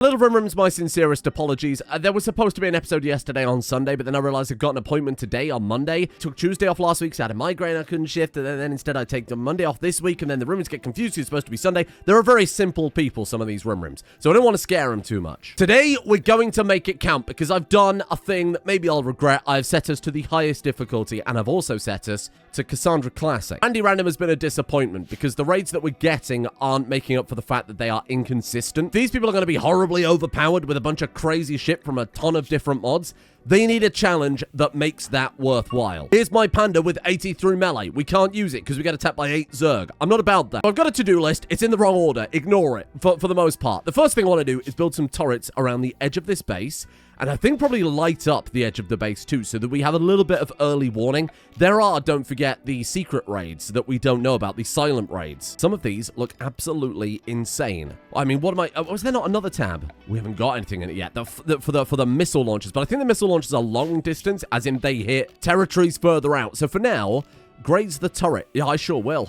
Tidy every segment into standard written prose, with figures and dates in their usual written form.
Little Rimworms, my sincerest apologies. There was supposed to be an episode yesterday on Sunday, but then I realized I've got an appointment today on Monday. Took Tuesday off last week, so I had a migraine I couldn't shift, and then instead I take the Monday off this week, and then the Rimworms get confused. It's supposed to be Sunday. They're very simple people, some of these Rimworms, so I don't want to scare them too much. Today, we're going to make it count, because I've done a thing that maybe I'll regret. I've set us to the highest difficulty, and I've also set us to Cassandra Classic. Andy Random has been a disappointment, because the raids that we're getting aren't making up for the fact that they are inconsistent. These people are going to be horribly overpowered with a bunch of crazy shit from a ton of different mods. They need a challenge that makes that worthwhile. Here's my panda with 83 melee. We can't use it because we get attacked by 8 Zerg. I'm not about that. I've got a to-do list. It's in the wrong order. Ignore it for the most part. The first thing I want to do is build some turrets around the edge of this base. And I think probably light up the edge of the base too, so that we have a little bit of early warning. There are, don't forget, the secret raids that we don't know about, the silent raids. Some of these look absolutely insane. I mean, what am I... was there not another tab? We haven't got anything in it yet for the missile launchers, but I think the missile launchers are long distance, as in they hit territories further out. So for now, graze the turret. Yeah, I sure will.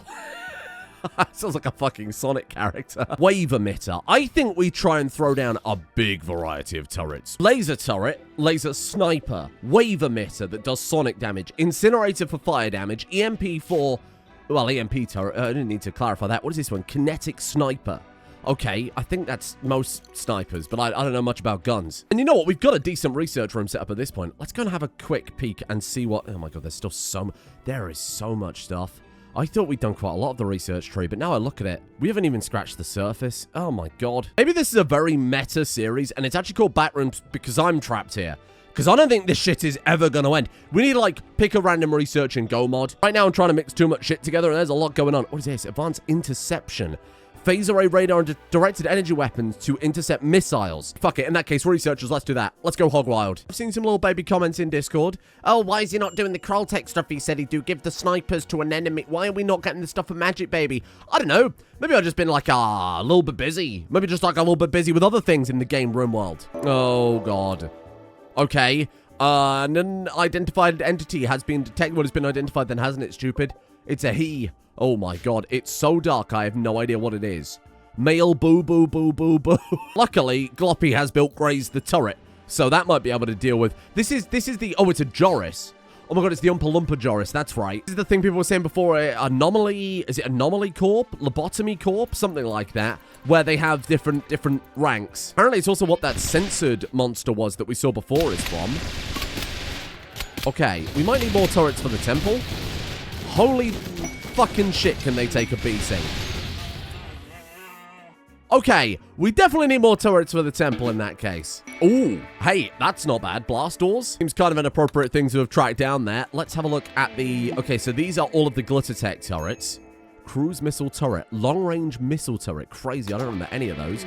Sounds like a fucking Sonic character. Wave emitter. I think we try and throw down a big variety of turrets. Laser turret, laser sniper, wave emitter that does sonic damage, incinerator for fire damage, EMP for... well, EMP turret. I didn't need to clarify that. What is this one? Kinetic sniper. Okay, I think that's most snipers, but I don't know much about guns. And you know what? We've got a decent research room set up at this point. Let's go and have a quick peek and see what... oh my god, there's still so... there is so much stuff. I thought we'd done quite a lot of the research tree, but now I look at it, we haven't even scratched the surface. Oh my god. Maybe this is a very meta series, and it's actually called Backrooms because I'm trapped here. Because I don't think this shit is ever going to end. We need to, like, pick a random research and go mod. Right now, I'm trying to mix too much shit together, and there's a lot going on. What is this? Advanced interception. Phase array radar and directed energy weapons to intercept missiles. Fuck it, in that case, researchers, let's do that. Let's go hog wild. I've seen some little baby comments in Discord. Oh, why is he not doing the Kroll tech stuff he said he'd do? Give the snipers to an enemy. Why are we not getting the stuff for Magic Baby? I don't know. Maybe I've just been like, a little bit busy. Maybe just like a little bit busy with other things in the game Rimworld. Oh, God. Okay. An unidentified entity has been detected. Well, it's been identified then, hasn't it, stupid? It's a he. Oh my god, it's so dark, I have no idea what it is. Male boo boo boo boo boo. Luckily, Gloppy has built Graze the turret, so that might be able to deal with. This is the, oh, it's a Joris. Oh my god, it's the Oompa Loompa Joris, that's right. This is the thing people were saying before, Anomaly, is it Anomaly Corp? Lobotomy Corp? Something like that, where they have different ranks. Apparently, it's also what that censored monster was that we saw before is from. Okay, we might need more turrets for the temple. Holy fucking shit, can they take a beating? Okay, we definitely need more turrets for the temple in that case. Ooh, hey, that's not bad. Blast doors? Seems kind of an appropriate thing to have tracked down there. Let's have a look at the... okay, so these are all of the glitter tech turrets. Cruise missile turret. Long-range missile turret. Crazy, I don't remember any of those.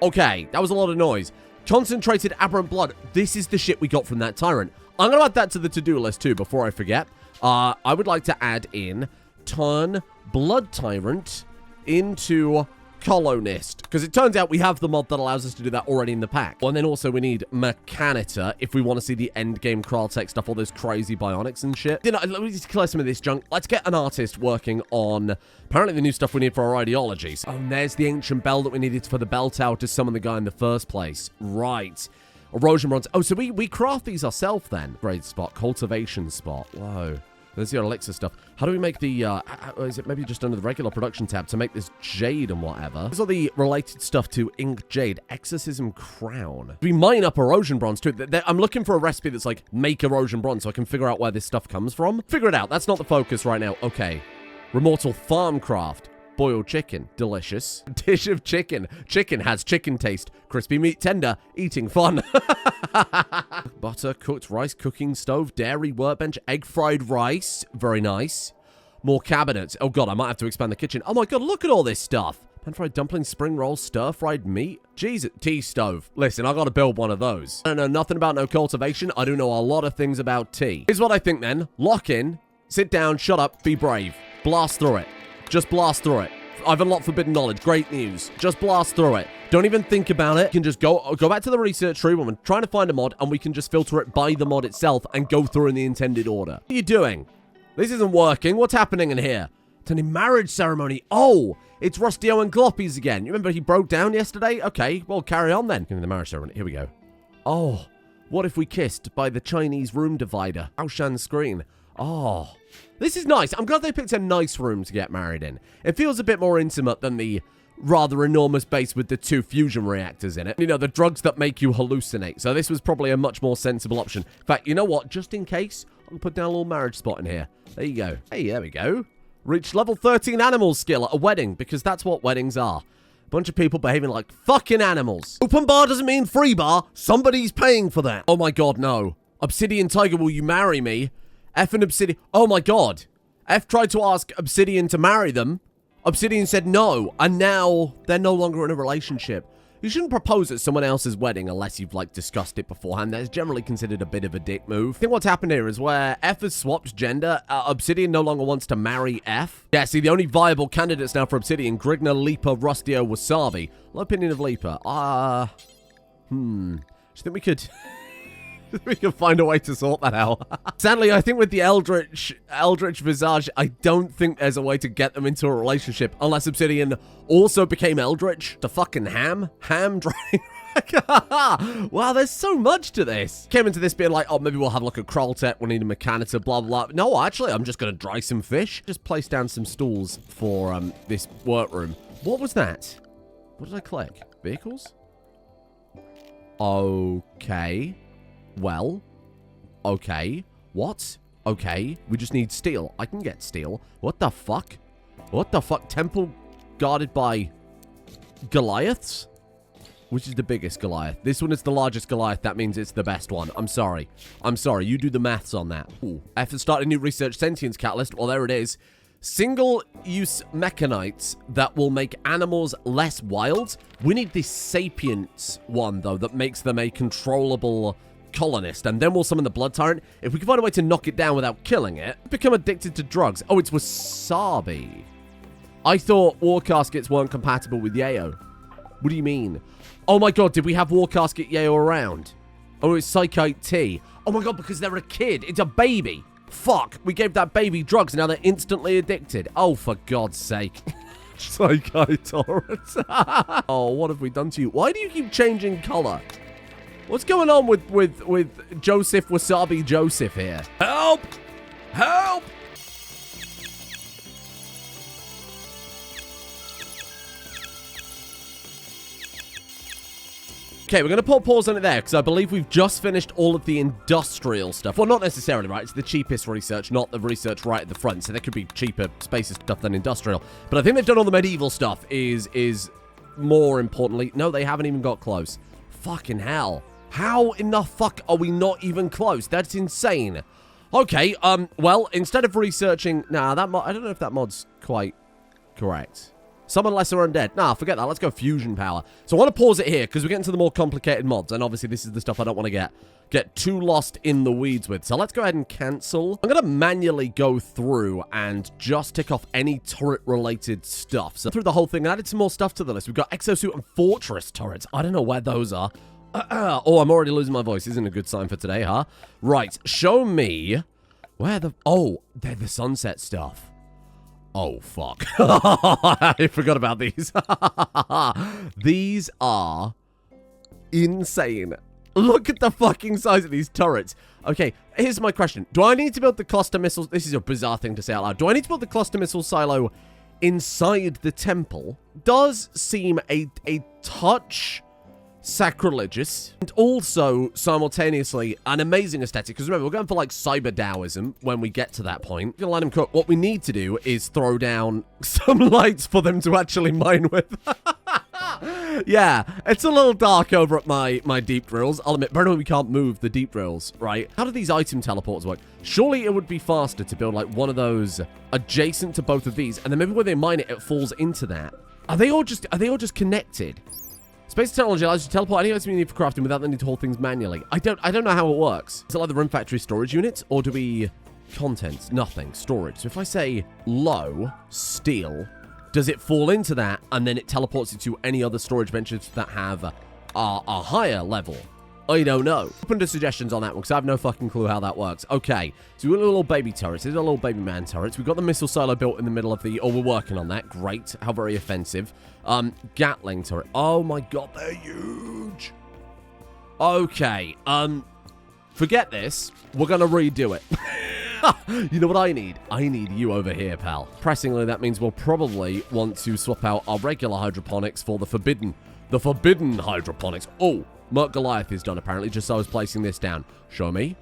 Okay, that was a lot of noise. Concentrated aberrant blood. This is the shit we got from that tyrant. I'm going to add that to the to-do list too before I forget. I would like to add in turn blood tyrant into colonist, because it turns out we have the mod that allows us to do that already in the pack. And then also we need mechanitor if we want to see the end game Kraltech stuff, all those crazy bionics and shit. You know, let me just clear some of this junk. Let's get an artist working on apparently the new stuff we need for our ideologies. Oh, and there's the ancient bell that we needed for the bell tower to summon the guy in the first place. Right. Erosion bronze. Oh, so we craft these ourselves then. Grade spot, cultivation spot. Whoa. There's the elixir stuff. How do we make the, is it maybe just under the regular production tab to make this jade and whatever? These are the related stuff to ink jade. Exorcism crown. We mine up erosion bronze too. I'm looking for a recipe that's like, make erosion bronze so I can figure out where this stuff comes from. Figure it out. That's not the focus right now. Okay. Rimworld farm craft. Boiled chicken. Delicious. Dish of chicken. Chicken has chicken taste. Crispy meat tender. Eating fun. Butter, cooked rice, cooking stove, dairy, workbench, egg fried rice. Very nice. More cabinets. Oh god, I might have to expand the kitchen. Oh my god, look at all this stuff. Pan-fried dumplings, spring rolls, stir-fried meat. Jesus. Tea stove. Listen, I gotta build one of those. I don't know nothing about no cultivation. I do know a lot of things about tea. Here's what I think then. Lock in. Sit down. Shut up. Be brave. Blast through it. Just blast through it. I've unlocked forbidden knowledge. Great news. Just blast through it. Don't even think about it. You can just go back to the research tree when we're trying to find a mod, and we can just filter it by the mod itself and go through in the intended order. What are you doing? This isn't working. What's happening in here? Attending marriage ceremony. Oh, it's Rustio and Gloppies again. You remember he broke down yesterday? Okay, well, carry on then. Give me the marriage ceremony. Here we go. Oh, what if we kissed by the Chinese room divider? Aoshan's screen. Oh, this is nice. I'm glad they picked a nice room to get married in. It feels a bit more intimate than the rather enormous base with the 2 fusion reactors in it. You know, the drugs that make you hallucinate. So this was probably a much more sensible option. In fact, you know what? Just in case, I'll put down a little marriage spot in here. There you go. Hey, there we go. Reach level 13 animal skill at a wedding, because that's what weddings are. Bunch of people behaving like fucking animals. Open bar doesn't mean free bar. Somebody's paying for that. Oh my god, no. Obsidian Tiger, will you marry me? F and Obsidian. Oh my god. F tried to ask Obsidian to marry them. Obsidian said no, and now they're no longer in a relationship. You shouldn't propose at someone else's wedding unless you've, like, discussed it beforehand. That's generally considered a bit of a dick move. I think what's happened here is where F has swapped gender, Obsidian no longer wants to marry F. Yeah, see, the only viable candidates now for Obsidian, Grigna, Leaper, Rustio, Wasabi. Low opinion of Leaper. Do you think we could... we can find a way to sort that out. Sadly, I think with the Eldritch Visage, I don't think there's a way to get them into a relationship unless Obsidian also became Eldritch. The fucking ham drying. Wow, there's so much to this. Came into this being like, oh, maybe we'll have like a Kroltech, we'll need a Mechanitor, blah, blah, blah. No, actually, I'm just going to dry some fish. Just place down some stools for this workroom. What was that? What did I click? Vehicles? Okay. Well, okay. What? Okay. We just need steel. I can get steel. What the fuck? What the fuck? Temple guarded by Goliaths? Which is the biggest Goliath? This one is the largest Goliath. That means it's the best one. I'm sorry. I'm sorry. You do the maths on that. Ooh. F has started a new research sentience catalyst. Well, there it is. Single-use mechanites that will make animals less wild. We need this sapience one, though, that makes them a controllable colonist, and then we'll summon the blood tyrant. If we can find a way to knock it down without killing it, become addicted to drugs. Oh, it's Wasabi. I thought war caskets weren't compatible with Yayo. What do you mean? Oh my god, did we have war casket Yayo around? Oh, it's Psychite T. Oh my god, because they're a kid. It's a baby. Fuck, we gave that baby drugs, and now they're instantly addicted. Oh, for God's sake. Psychite Torrents. Oh, what have we done to you? Why do you keep changing color? What's going on with Joseph Wasabi Joseph here? Help! Help! Okay, we're going to put pause on it there, because I believe we've just finished all of the industrial stuff. Well, not necessarily, right? It's the cheapest research, not the research right at the front, so there could be cheaper spaces stuff than industrial. But I think they've done all the medieval stuff, is more importantly... No, they haven't even got close. Fucking hell. How in the fuck are we not even close? That's insane. Okay, well, instead of researching... Nah, that mod... I don't know if that mod's quite correct. Summon lesser undead. Nah, forget that. Let's go fusion power. So I want to pause it here, because we're getting to the more complicated mods, and obviously this is the stuff I don't want to get too lost in the weeds with. So let's go ahead and cancel. I'm going to manually go through and just tick off any turret-related stuff. So through the whole thing, I added some more stuff to the list. We've got Exo-suit and Fortress turrets. I don't know where those are. Oh, I'm already losing my voice. Isn't a good sign for today, huh? Right, show me where the... Oh, they're the sunset stuff. Oh, fuck. I forgot about these. These are insane. Look at the fucking size of these turrets. Okay, here's my question. Do I need to build the cluster missiles? This is a bizarre thing to say out loud. Do I need to build the cluster missile silo inside the temple? Does seem a touch... sacrilegious, and also simultaneously an amazing aesthetic, because remember, we're going for like cyber Taoism when we get to that point. We're gonna let them cook. What we need to do is throw down some lights for them to actually mine with. Yeah, it's a little dark over at my deep drills. I'll admit, apparently we can't move the deep drills, right? How do these item teleports work? Surely it would be faster to build like one of those adjacent to both of these, and then maybe when they mine it, it falls into that. Are they all just connected? Space technology allows you to teleport any item you need for crafting without the need to hold things manually. I don't know how it works. Is it like the Room Factory storage units, or do we... Contents, nothing, storage. So if I say low, steel, does it fall into that, and then it teleports it to any other storage benches that have a higher level I don't know. Open to suggestions on that one, because I have no fucking clue how that works. Okay, so we've got little baby turrets. These are little baby man turrets. We've got the missile silo built in the middle of the... Oh, we're working on that. Great. How very offensive. Gatling turret. Oh my god, they're huge. Okay, forget this. We're gonna redo it. You know what I need? I need you over here, pal. Pressingly, that means we'll probably want to swap out our regular hydroponics for the forbidden hydroponics. Oh, Merc Goliath is done, apparently, just so I was placing this down. Show me.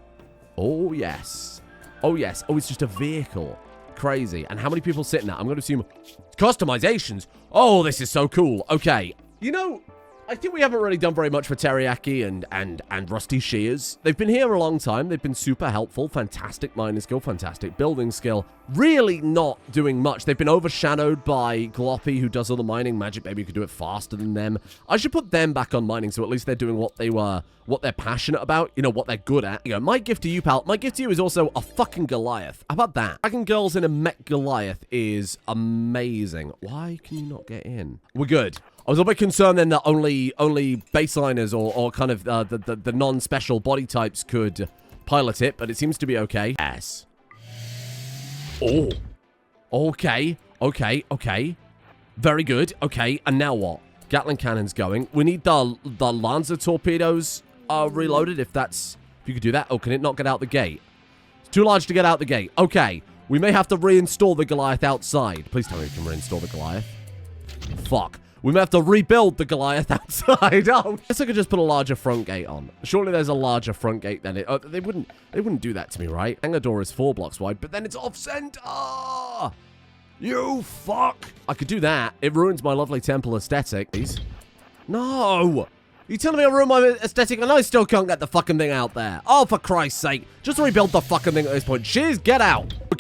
Oh, yes. Oh, yes. Oh, it's just a vehicle. Crazy. And how many people sit in that? I'm going to assume customizations. Oh, this is so cool. Okay. You know, I think we haven't really done very much for Teriyaki and Rusty Shears. They've been here a long time. They've been super helpful. Fantastic mining skill. Fantastic building skill. Really not doing much. They've been overshadowed by Gloppy, who does all the mining. Magic Baby could do it faster than them. I should put them back on mining, so at least they're doing what they're passionate about. You know, what they're good at. You know, my gift to you, pal. My gift to you is also a fucking Goliath. How about that? Dragon Girls in a Mech Goliath is amazing. Why can you not get in? We're good. I was a bit concerned then that only baseliners or kind of the non-special body types could pilot it, but it seems to be okay. Yes. Oh. Okay. Okay. Okay. Very good. Okay. And now what? Gatling cannon's going. We need the Lancer torpedoes reloaded if you could do that. Oh, can it not get out the gate? It's too large to get out the gate. Okay. We may have to reinstall the Goliath outside. Please tell me we can reinstall the Goliath. Fuck. We may have to rebuild the Goliath outside. Oh, I guess I could just put a larger front gate on. Surely there's a larger front gate than it. They wouldn't do that to me, right? Hangar door is 4 blocks wide, but then it's off center. You fuck. I could do that. It ruins my lovely temple aesthetic. Please. No. You telling me I ruined my aesthetic and I still can't get the fucking thing out there? Oh, for Christ's sake. Just rebuild the fucking thing at this point. Shiz, get out. It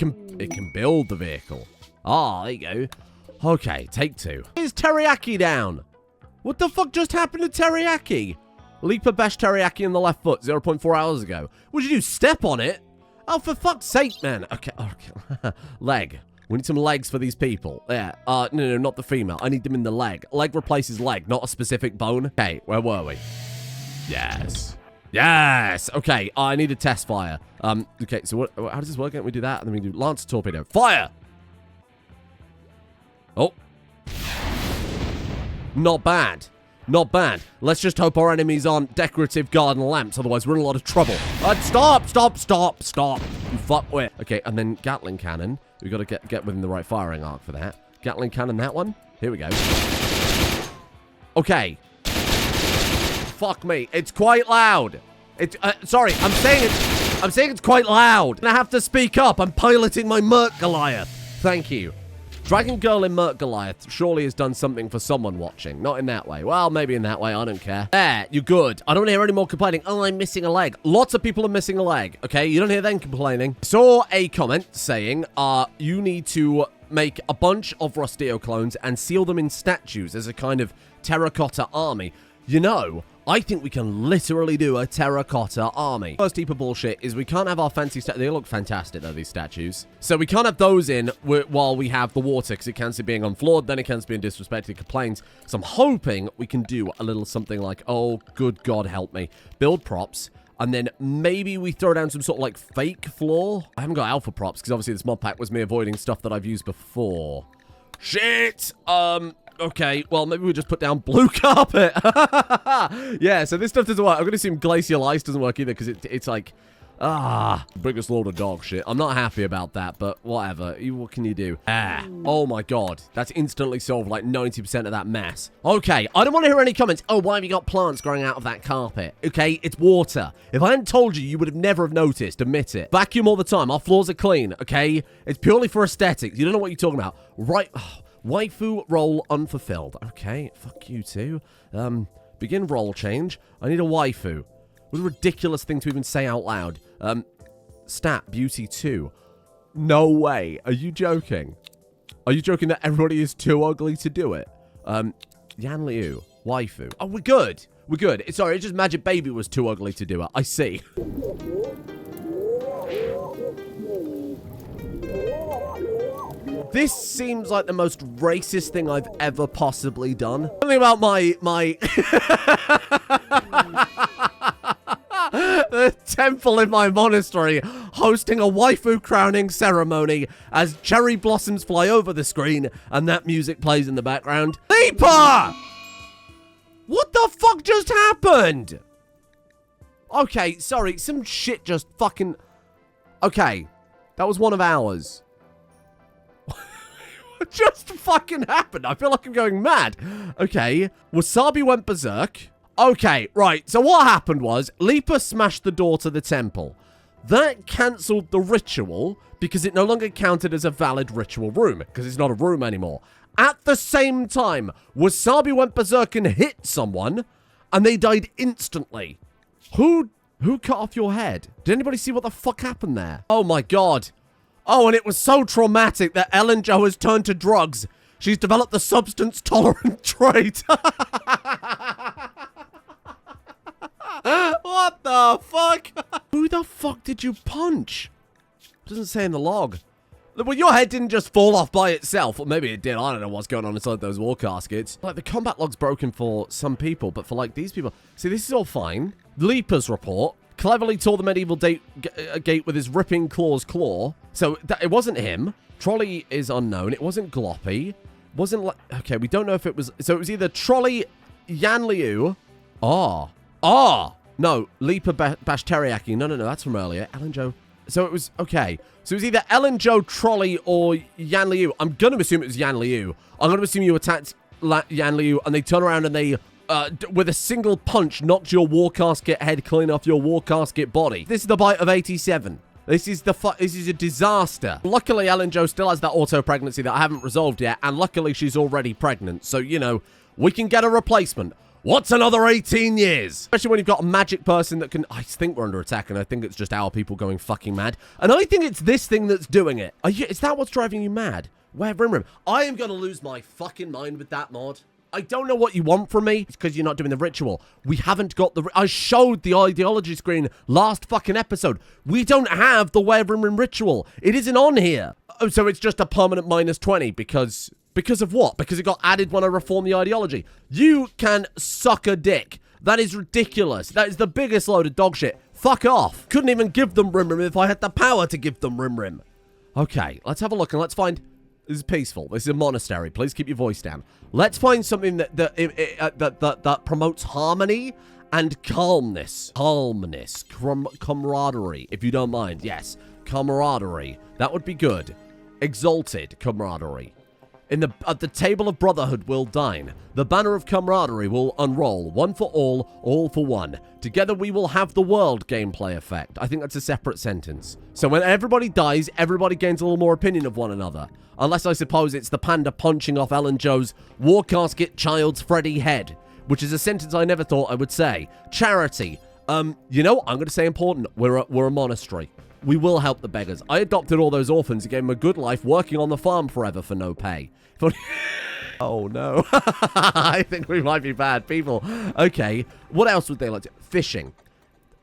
can build the vehicle. Ah, there you go. Okay, take 2. Is Teriyaki down? What the fuck just happened to Teriyaki? Leaper bashed Teriyaki in the left foot 0.4 hours ago. What did you do? Step on it? Oh, for fuck's sake, man. Okay. Leg. We need some legs for these people. Yeah. No, not the female. I need them in the leg. Leg replaces leg, not a specific bone. Okay, where were we? Yes. Yes. Okay, I need a test fire. Okay, so how does this work? Can't we do that? And then we do Lancer torpedo. Fire! Oh. Not bad. Not bad. Let's just hope our enemies aren't decorative garden lamps, otherwise we're in a lot of trouble. Stop! You fuckwit. Okay, and then Gatling cannon. We've got to get within the right firing arc for that. Gatling cannon, that one. Here we go. Okay. Fuck me. It's quite loud. Sorry, I'm saying it's quite loud. And I have to speak up. I'm piloting my Merc Goliath. Thank you. Dragon Girl in Merc Goliath surely has done something for someone watching. Not in that way. Well, maybe in that way. I don't care. There, you're good. I don't hear any more complaining. Oh, I'm missing a leg. Lots of people are missing a leg. Okay, you don't hear them complaining. Saw a comment saying, you need to make a bunch of Rustio clones and seal them in statues as a kind of terracotta army. You know, I think we can literally do a terracotta army. First heap of bullshit is we can't have our fancy statues. They look fantastic, though, these statues. So we can't have those in while we have the water, because it can't see being unfloored, then it can't be being disrespected, it complains. So I'm hoping we can do a little something like, oh, good God, help me. Build props, and then maybe we throw down some sort of, like, fake floor. I haven't got alpha props, because obviously this mod pack was me avoiding stuff that I've used before. Shit! Okay, well, maybe we just put down blue carpet. Yeah, so this stuff doesn't work. I'm going to assume glacial ice doesn't work either, because it's like, biggest load of dog shit. I'm not happy about that, but whatever. What can you do? Oh my God. That's instantly solved like 90% of that mess. Okay, I don't want to hear any comments. Oh, why have you got plants growing out of that carpet? Okay, it's water. If I hadn't told you, you would have never have noticed. Admit it. Vacuum all the time. Our floors are clean, okay? It's purely for aesthetics. You don't know what you're talking about. Right. Waifu role unfulfilled. Okay, fuck you too. Begin role change. I need a waifu. What a ridiculous thing to even say out loud. Stat, beauty 2. No way. Are you joking? Are you joking that everybody is too ugly to do it? Yan Liu, waifu. Oh, we're good. We're good. Sorry, it's just Magic Baby was too ugly to do it. I see. This seems like the most racist thing I've ever possibly done. Something about my temple in my monastery hosting a waifu crowning ceremony as cherry blossoms fly over the screen and that music plays in the background. Leaper! What the fuck just happened? Okay, sorry, some shit just fucking... Okay, that was one of ours. What just fucking happened? I feel like I'm going mad. Okay, Wasabi went berserk. Okay, right, so what happened was, Leaper smashed the door to the temple. That cancelled the ritual because it no longer counted as a valid ritual room, because it's not a room anymore. At the same time, Wasabi went berserk and hit someone, and they died instantly. Who cut off your head? Did anybody see what the fuck happened there? Oh my god. Oh, and it was so traumatic that Ellen Jo has turned to drugs. She's developed the substance tolerant trait. What the fuck? Who the fuck did you punch? It doesn't say in the log. Well, your head didn't just fall off by itself. Or maybe it did. I don't know what's going on inside those war caskets. Like, the combat log's broken for some people, but for, like, these people... See, this is all fine. Leaper's report cleverly tore the medieval gate with his ripping claw. So, it wasn't him. Trolley is unknown. It wasn't Gloppy. Wasn't like... Okay, we don't know if it was... So, it was either Trolley, Yan Liu... No, Leaper Bash Teriyaki. No, that's from earlier. Ellen Jo... So it was, okay. So it was either Ellen Jo, Trolley, or Yan Liu. I'm going to assume it was Yan Liu. I'm going to assume you attacked Yan Liu, and they turn around and they, with a single punch, knocked your war casket head clean off your war casket body. This is the bite of 87. This is a disaster. Luckily, Ellen Jo still has that auto-pregnancy that I haven't resolved yet, and luckily she's already pregnant. So, you know, we can get a replacement. What's another 18 years? Especially when you've got a magic person that can... I think we're under attack, and I think it's just our people going fucking mad. And I think it's this thing that's doing it. Is that what's driving you mad? Where, Rim? I am going to lose my fucking mind with that mod. I don't know what you want from me. It's because you're not doing the ritual. We haven't got the... I showed the ideology screen last fucking episode. We don't have the Where Rim ritual. It isn't on here. Oh, so it's just a permanent minus 20 because... Because of what? Because it got added when I reformed the ideology. You can suck a dick. That is ridiculous. That is the biggest load of dog shit. Fuck off. Couldn't even give them Rim if I had the power to give them Rim. Okay, let's have a look and let's find... This is peaceful. This is a monastery. Please keep your voice down. Let's find something that promotes harmony and calmness. Camaraderie, if you don't mind. Yes, camaraderie. That would be good. Exalted camaraderie. At the table of brotherhood we'll dine. The banner of camaraderie will unroll. One for all for one. Together we will have the world gameplay effect. I think that's a separate sentence. So when everybody dies, everybody gains a little more opinion of one another. Unless I suppose it's the panda punching off Ellen Jo's war casket child's Freddy head. Which is a sentence I never thought I would say. Charity. You know, I'm going to say important. We're a monastery. We will help the beggars. I adopted all those orphans and gave them a good life working on the farm forever for no pay. Oh, no. I think we might be bad people. Okay. What else would they like to... Fishing.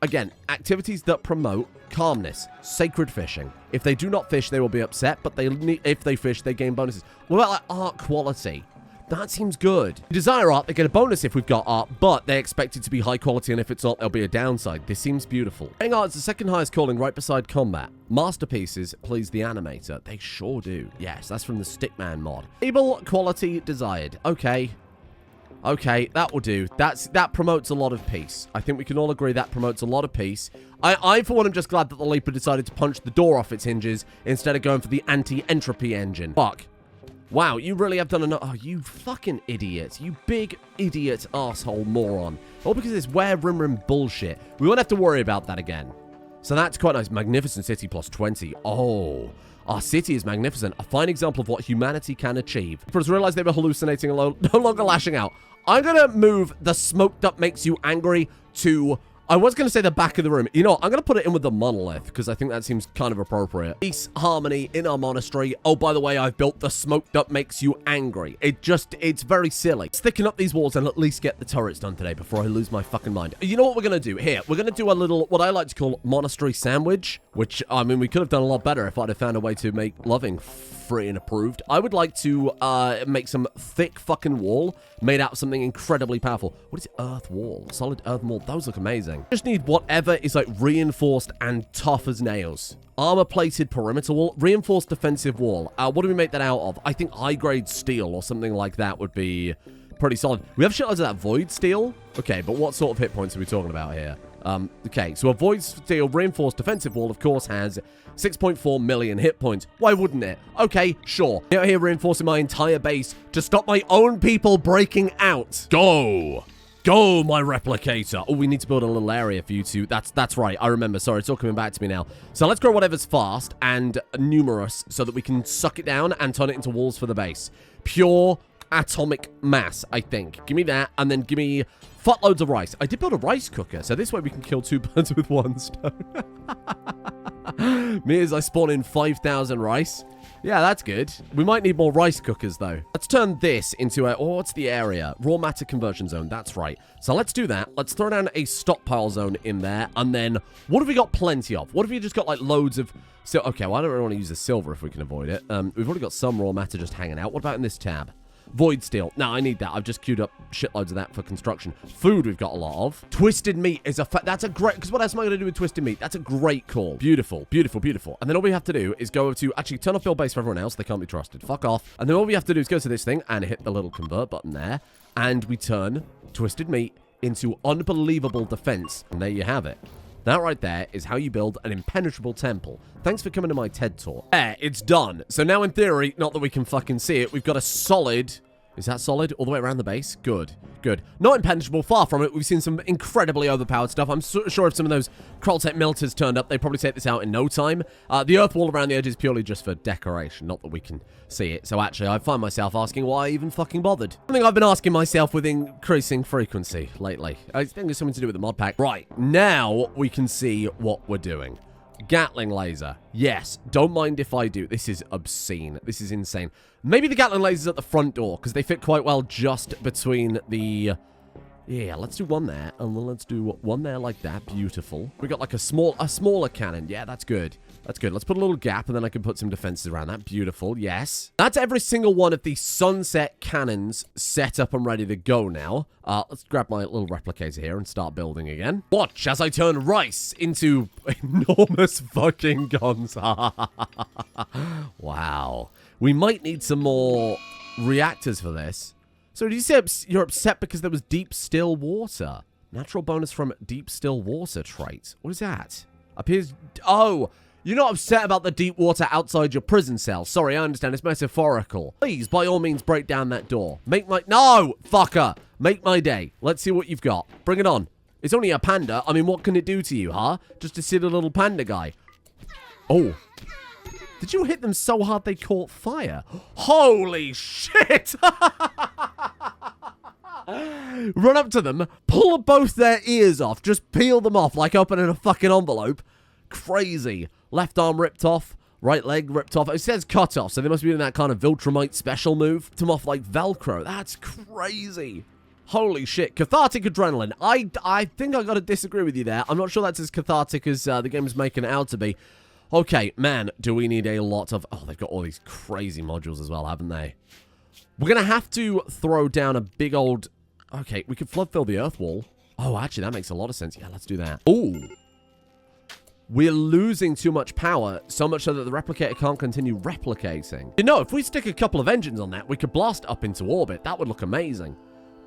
Again, activities that promote calmness. Sacred fishing. If they do not fish, they will be upset, but if they fish, they gain bonuses. What about, like, art quality? That seems good. Desire art, they get a bonus if we've got art, but they expect it to be high quality, and if it's not, there'll be a downside. This seems beautiful. Playing art is the second highest calling right beside combat. Masterpieces please the animator. They sure do. Yes, that's from the Stickman mod. Able quality desired. Okay. Okay, that will do. That promotes a lot of peace. I think we can all agree that promotes a lot of peace. I for one, am just glad that the Leaper decided to punch the door off its hinges instead of going for the anti-entropy engine. Fuck. Wow, you really have done enough. Oh, you fucking idiot. You big idiot asshole moron. All because of this Where Rim bullshit. We won't have to worry about that again. So that's quite nice. Magnificent city plus 20. Oh, our city is magnificent. A fine example of what humanity can achieve. First realized they were hallucinating and no longer lashing out. I'm going to move the smoked up makes you angry to... I was going to say the back of the room. You know, I'm going to put it in with the monolith because I think that seems kind of appropriate. Peace, harmony in our monastery. Oh, by the way, I've built the smoked up makes you angry. It's very silly. Sticking up these walls and at least get the turrets done today before I lose my fucking mind. You know what we're going to do? Here, we're going to do a little, what I like to call monastery sandwich, which, I mean, we could have done a lot better if I'd have found a way to make loving free and approved. I would like to make some thick fucking wall made out of something incredibly powerful. What is it? Earth wall. Solid earth wall. Those look amazing. amazing. Just need whatever is like reinforced and tough as nails. Armor-plated perimeter wall, reinforced defensive wall. What do we make that out of? I think high-grade steel or something like that would be pretty solid. We have shitloads of that void steel. Okay, but what sort of hit points are we talking about here? Okay, so a void steel reinforced defensive wall, of course, has 6.4 million hit points. Why wouldn't it? Okay, sure. Out here reinforcing my entire base to stop my own people breaking out. Go! Go, my replicator. Oh, we need to build a little area for you two. That's right. I remember. Sorry, it's all coming back to me now. So let's grow whatever's fast and numerous so that we can suck it down and turn it into walls for the base. Pure atomic mass, I think. Give me that, and then give me fuckloads of rice. I did build a rice cooker, so this way we can kill 2 birds with 1 stone. Me as I spawn in 5,000 rice. Yeah, that's good. We might need more rice cookers, though. Let's turn this into a... Oh, what's the area? Raw matter conversion zone. That's right. So let's do that. Let's throw down a stockpile zone in there. And then, what have we got plenty of? What have you just got, like, loads of... So, okay, well, I don't really want to use the silver if we can avoid it. We've already got some raw matter just hanging out. What about in this tab? Void steel. No, I need that. I've just queued up shitloads of that for construction. Food we've got a lot of. Twisted meat is a... That's a great... Because what else am I going to do with twisted meat? That's a great call. Beautiful. Beautiful, beautiful. And then all we have to do is go over to... Actually, turn off build base for everyone else. They can't be trusted. Fuck off. And then all we have to do is go to this thing and hit the little convert button there. And we turn twisted meat into unbelievable defense. And there you have it. That right there is how you build an impenetrable temple. Thanks for coming to my TED Talk. There, it's done. So now in theory, not that we can fucking see it, we've got a solid... Is that solid? All the way around the base? Good. Good. Not impenetrable, far from it. We've seen some incredibly overpowered stuff. I'm sure if some of those Kroltech militars turned up, they'd probably take this out in no time. The earth wall around the edge is purely just for decoration, not that we can see it. So actually, I find myself asking why I even fucking bothered. Something I've been asking myself with increasing frequency lately. I think it's something to do with the mod pack. Right, now we can see what we're doing. Gatling laser. Yes, don't mind if I do. This is obscene. This is insane. Maybe the Gatling laser's at the front door, because they fit quite well just between the... Yeah, let's do one there, and then let's do one there like that. Beautiful. We got like a smaller cannon. Yeah, that's good. That's good. Let's put a little gap, and then I can put some defenses around that. Beautiful. Yes. That's every single one of the sunset cannons set up and ready to go now. Let's grab my little replicator here and start building again. Watch as I turn rice into enormous fucking guns. Wow. We might need some more reactors for this. So did you say you're upset because there was deep still water? Natural bonus from deep still water trait. What is that? Appears... Oh, you're not upset about the deep water outside your prison cell. Sorry, I understand. It's metaphorical. Please, by all means, break down that door. Make my... No, fucker. Make my day. Let's see what you've got. Bring it on. It's only a panda. I mean, what can it do to you, huh? Just a silly little panda guy. Oh. Did you hit them so hard they caught fire? Holy shit! Run up to them, pull both their ears off, just peel them off like opening a fucking envelope. Crazy. Left arm ripped off, right leg ripped off. It says cut off, so they must be doing that kind of Viltrumite special move. Them off like Velcro. That's crazy. Holy shit. Cathartic adrenaline. I think I gotta disagree with you there. I'm not sure that's as cathartic as the game is making it out to be. Okay, man, do we need a lot of... Oh, they've got all these crazy modules as well, haven't they? We're going to have to throw down a big old... Okay, we could flood fill the earth wall. Oh, actually, that makes a lot of sense. Yeah, let's do that. Ooh. We're losing too much power, so much so that the replicator can't continue replicating. You know, if we stick a couple of engines on that, we could blast up into orbit. That would look amazing.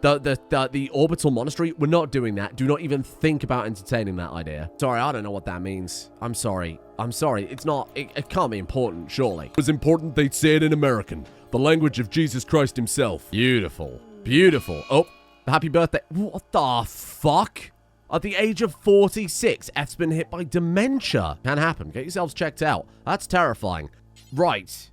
The orbital monastery, we're not doing that. Do not even think about entertaining that idea. Sorry, I don't know what that means. I'm sorry. I'm sorry. It's not... It can't be important, surely. It was important they'd say it in American. The language of Jesus Christ himself. Beautiful. Beautiful. Oh, happy birthday. What the fuck? At the age of 46, F's been hit by dementia. Can happen. Get yourselves checked out. That's terrifying. Right.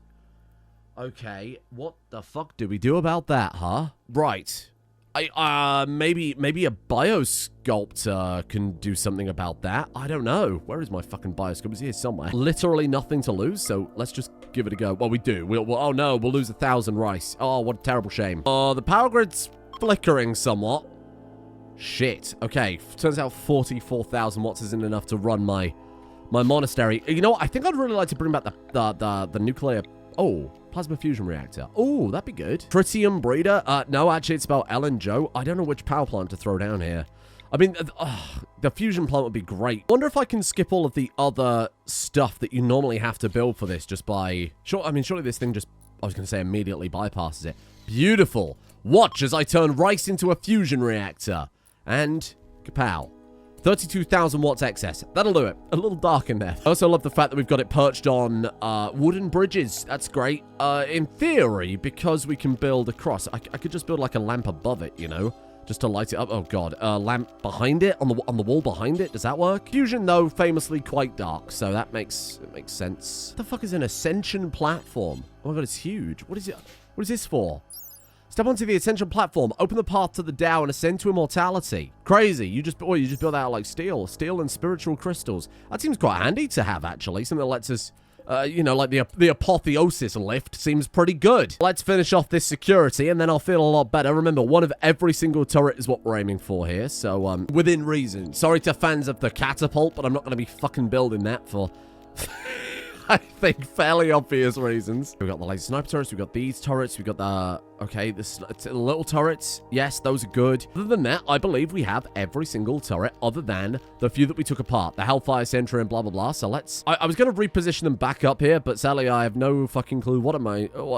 Okay. What the fuck do we do about that, huh? Right. Maybe a biosculptor can do something about that. I don't know. Where is my fucking biosculptor? It's here somewhere. Literally nothing to lose, so let's just give it a go. Well, we do. Oh no, we'll lose 1,000 rice. Oh, what a terrible shame. The power grid's flickering somewhat. Shit. Okay, turns out 44,000 watts isn't enough to run my monastery. You know what? I think I'd really like to bring back the nuclear... Oh, plasma fusion reactor. Oh, that'd be good. Tritium breeder? No, actually, it's spelled Ellen Joe. I don't know which power plant to throw down here. I mean, the fusion plant would be great. I wonder if I can skip all of the other stuff that you normally have to build for this just by... Sure, I mean, surely this thing just, I was going to say immediately bypasses it. Beautiful. Watch as I turn rice into a fusion reactor. And kapow. 32,000 watts excess. That'll do it. A little dark in there. I also love the fact that we've got it perched on wooden bridges. That's great. In theory, because we can build across, I could just build like a lamp above it, you know? Just to light it up. Oh, God. Lamp behind it? On the wall behind it? Does that work? Fusion, though, famously quite dark, so that makes sense. What the fuck is an ascension platform? Oh, my God, it's huge. What is it? What is this for? Step onto the ascension platform, open the path to the Tao, and ascend to immortality. Crazy. You just build that out like steel and spiritual crystals. That seems quite handy to have, actually. Something that lets us, you know, like the apotheosis lift seems pretty good. Let's finish off this security, and then I'll feel a lot better. Remember, one of every single turret is what we're aiming for here, so, within reason. Sorry to fans of the catapult, but I'm not going to be fucking building that for... I think fairly obvious reasons. We've got the laser sniper turrets, we've got these turrets, we've got the... Okay, the little turrets. Yes, those are good. Other than that, I believe we have every single turret other than the few that we took apart. The Hellfire Sentry and blah, blah, blah. So let's... I was going to reposition them back up here, but sadly, I have no fucking clue what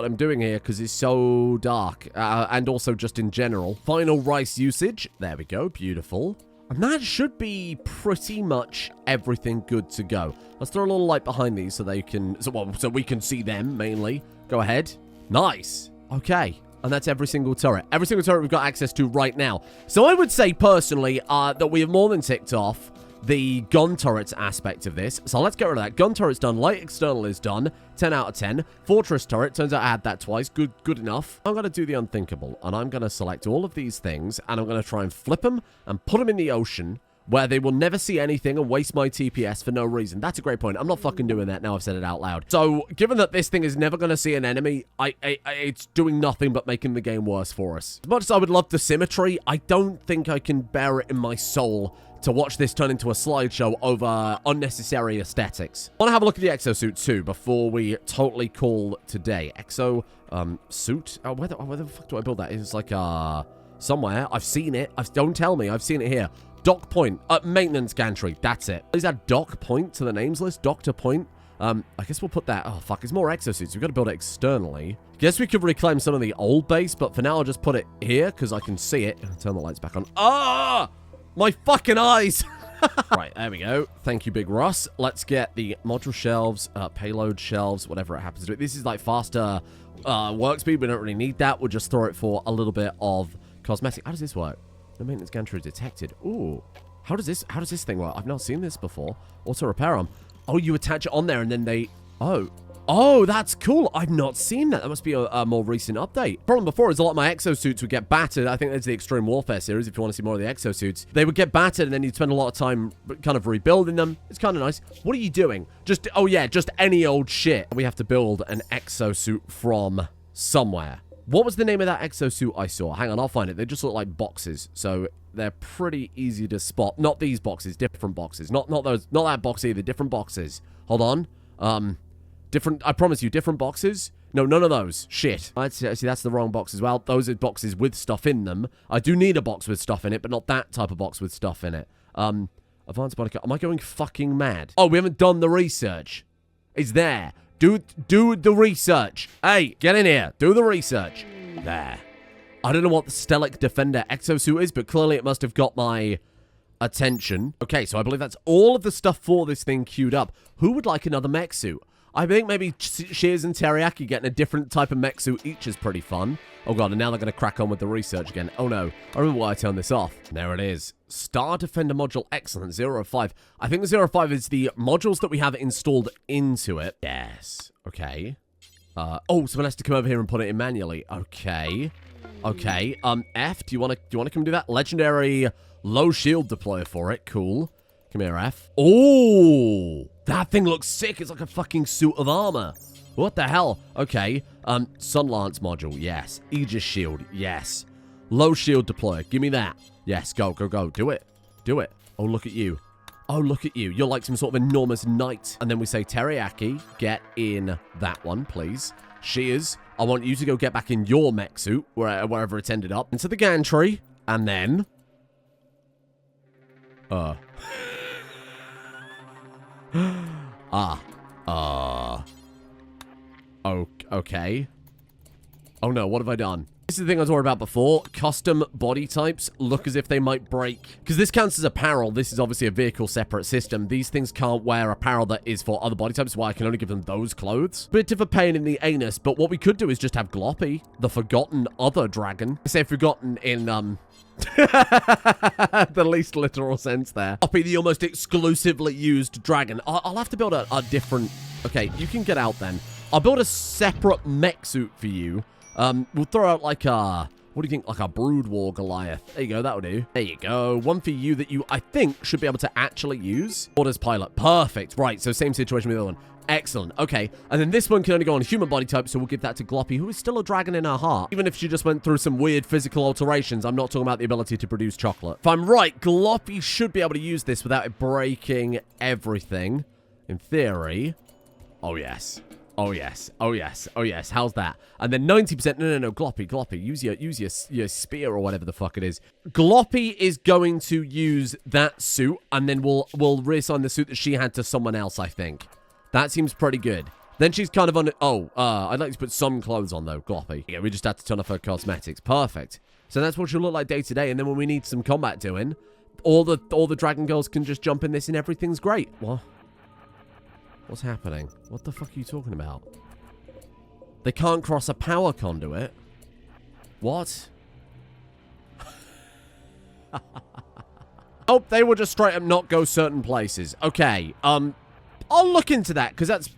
I'm doing here because it's so dark. And also just in general. Final rice usage. There we go. Beautiful. And that should be pretty much everything good to go. Let's throw a little light behind these so they can... So we can see them, mainly. Go ahead. Nice. Okay. And that's every single turret. Every single turret we've got access to right now. So I would say, personally, that we have more than ticked off the gun turrets aspect of this. So let's get rid of that. Gun turret's done. Light external is done. 10 out of 10. Fortress turret. Turns out I had that twice. Good enough. I'm going to do the unthinkable. And I'm going to select all of these things. And I'm going to try and flip them and put them in the ocean where they will never see anything and waste my TPS for no reason. That's a great point. I'm not fucking doing that now I've said it out loud. So, given that this thing is never going to see an enemy, it's doing nothing but making the game worse for us. As much as I would love the symmetry, I don't think I can bear it in my soul to watch this turn into a slideshow over unnecessary aesthetics. I want to have a look at the exosuit too before we totally call today. Suit? Oh, where the fuck do I build that? It's like, somewhere. I've seen it. Don't tell me. I've seen it here. Dock point. Maintenance gantry. That's it. Is that dock point to the names list? Doctor point. I guess we'll put that... Oh, fuck. It's more exosuits. We've got to build it externally. Guess we could reclaim some of the old base, but for now I'll just put it here because I can see it. Turn the lights back on. Ah! My fucking eyes! Right, there we go. Thank you, Big Russ. Let's get the module shelves, payload shelves, whatever it happens to be. This is like faster work speed. We don't really need that. We'll just throw it for a little bit of cosmetic. How does this work? The maintenance gantry detected. Ooh. How does this thing work? I've not seen this before. Auto repair arm. Oh, you attach it on there and then they... Oh, that's cool. I've not seen that. That must be a more recent update. Problem before is a lot of my exosuits would get battered. I think that's the Extreme Warfare series, if you want to see more of the exosuits. They would get battered, and then you'd spend a lot of time kind of rebuilding them. It's kind of nice. What are you doing? Just any old shit. We have to build an exosuit from somewhere. What was the name of that exosuit I saw? Hang on, I'll find it. They just look like boxes, so they're pretty easy to spot. Not these boxes, different boxes. Not those, not that box either, different boxes. Hold on. I promise you, different boxes. No, none of those. Shit. See, that's the wrong box as well. Those are boxes with stuff in them. I do need a box with stuff in it, but not that type of box with stuff in it. Advanced body... Am I going fucking mad? Oh, we haven't done the research. It's there. Do the research. Hey, get in here. Do the research. There. I don't know what the Stellic Defender exosuit is, but clearly it must have got my attention. Okay, so I believe that's all of the stuff for this thing queued up. Who would like another mech suit? I think maybe Shears and Teriyaki getting a different type of mech suit each is pretty fun. Oh god, and now they're going to crack on with the research again. Oh no, I remember why I turned this off. There it is. Star Defender module, excellent, 005. I think the 05 is the modules that we have installed into it. Yes, okay. Oh, someone has to come over here and put it in manually. Okay. Okay, F, do you want to come do that? Legendary low shield deployer for it, cool. Come here, F. Oh, that thing looks sick. It's like a fucking suit of armor. What the hell? Okay. Sun Lance module. Yes. Aegis shield. Yes. Low shield deployer. Give me that. Yes. Go, go, go. Do it. Do it. Oh, look at you. Oh, look at you. You're like some sort of enormous knight. And then we say, Teriyaki, get in that one, please. Shears, I want you to go get back in your mech suit, wherever it's ended up. Into the gantry. And then... Okay. Oh no, what have I done? This is the thing I was worried about before. Custom body types look as if they might break. Because this counts as apparel. This is obviously a vehicle separate system. These things can't wear apparel that is for other body types, why I can only give them those clothes. Bit of a pain in the anus, but what we could do is just have Gloppy, the forgotten other dragon. I say forgotten in, the least literal sense there. Gloppy, the almost exclusively used dragon. I'll have to build a different... Okay, you can get out then. I'll build a separate mech suit for you. We'll throw out like a, what do you think, like a Brood War Goliath. There you go, that'll do. There you go. One for you that you, I think, should be able to actually use. Orders pilot. Perfect. Right, so same situation with the other one. Excellent. Okay, and then this one can only go on human body type, so we'll give that to Gloppy, who is still a dragon in her heart. Even if she just went through some weird physical alterations, I'm not talking about the ability to produce chocolate. If I'm right, Gloppy should be able to use this without it breaking everything. In theory. Oh, yes. Oh, yes. Oh, yes. Oh, yes. How's that? And then 90%... No. Gloppy. Use your spear or whatever the fuck it is. Gloppy is going to use that suit, and then we'll reassign the suit that she had to someone else, I think. That seems pretty good. Then she's kind of on... Oh, I'd like to put some clothes on, though. Gloppy. Yeah, we just had to turn off her cosmetics. Perfect. So that's what she'll look like day to day, and then when we need some combat doing, all the dragon girls can just jump in this, and everything's great. What? What's happening? What the fuck are you talking about? They can't cross a power conduit? What? Oh, they will just straight up not go certain places. Okay, I'll look into that, because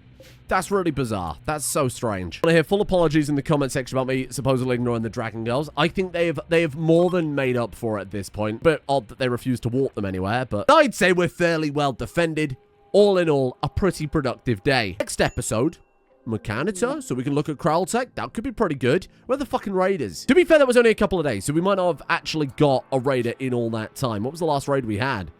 that's really bizarre. That's so strange. I hear full apologies in the comment section about me supposedly ignoring the dragon girls. I think they have more than made up for it at this point. But odd that they refuse to walk them anywhere, but I'd say we're fairly well defended. All in all, a pretty productive day. Next episode, Mechanitor, so we can look at Kraltech. That could be pretty good. Where are the fucking raiders? To be fair, that was only a couple of days, so we might not have actually got a raider in all that time. What was the last raid we had?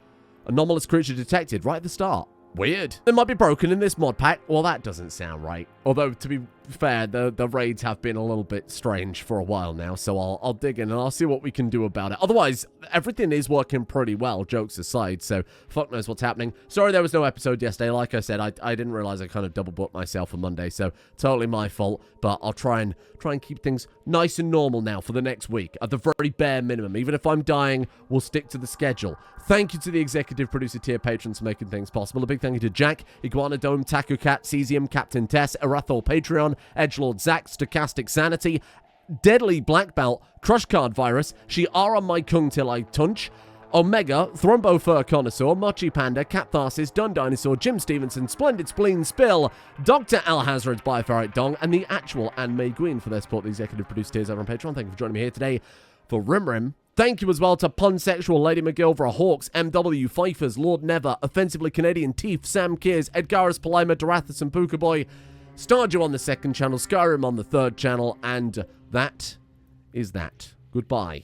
Anomalous creature detected right at the start. Weird. It might be broken in this mod pack. Well, that doesn't sound right. Although, to be fair, the raids have been a little bit strange for a while now, so I'll dig in and I'll see what we can do about it. Otherwise, everything is working pretty well, jokes aside, so fuck knows what's happening. Sorry there was no episode yesterday. Like I said, I didn't realize I kind of double booked myself on Monday, so totally my fault, but I'll try and keep things nice and normal now for the next week, at the very bare minimum. Even if I'm dying, we'll stick to the schedule. Thank you to the executive producer tier patrons for making things possible. A big thank you to Jack, Iguana Dome, Taku Cat, Cesium, Captain Tess, Erathor Patreon, Edgelord Zack, Stochastic Sanity, Deadly Black Belt, Crush Card Virus, She Are on My Kung Till I Tunch, Omega, Thrombo Fur Connoisseur, Mochi Panda, Captharsis, Dun Dinosaur, Jim Stevenson, Splendid Spleen Spill, Dr. Al Hazard's Bioferrite Dong, and the actual Anne May Gwyn for their support, the executive producer tiers over on Patreon. Thank you for joining me here today for Rim. Thank you as well to Punsexual, Lady McGilvra, Hawks, MW, Fifers, Lord Never, Offensively Canadian, Teeth, Sam Kears, Edgarus Palima, Dorathus, and Puka Boy, Stardew on the second channel, Skyrim on the third channel, and that is that. Goodbye.